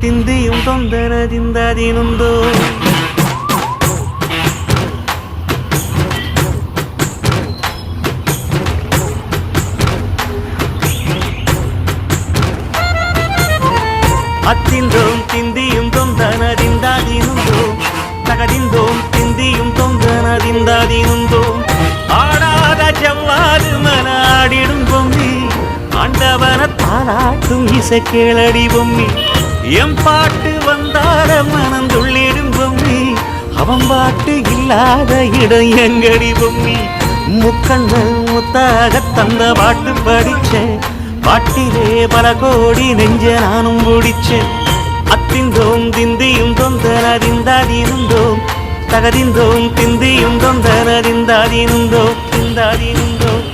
ತಿಂದಿಯುಂ ತೊಂದರದಿಂದದಿನುಂದೋ ಅತ್ತಿಂದೋಂ ತಿಂದಿಯುಂ ತೊಂದರದಿಂದದಿನುಂದೋ ತಗದಿಂದೋಂ ತಿಂದಿಯುಂ ತೊಂದರದಿಂದದಿನುಂದೋ ஆடாத செவ்வாது மனாடிடும் பொம்மி ஆண்டவன தாளாட்டும் இசை கேளடி பொம்மி எம் பாட்டு வந்தார மனந்துள்ளிடும் பொம்மி அவன் பாட்டு இல்லாத இடம் எங்கடி பொம்மி முக்கண்ணல் முத்தாக தந்த பாட்டு படிச்சேன் பாட்டிலே பல கோடி நெஞ்ச நானும் பிடிச்சேன் அத்திந்தோம் திந்தியும் தொந்தரதிந்தாதிருந்தோம் தகதிந்தோம் திந்தியும் தொந்தரதிந்தாதிருந்தோம் திந்தாதிருந்தோம்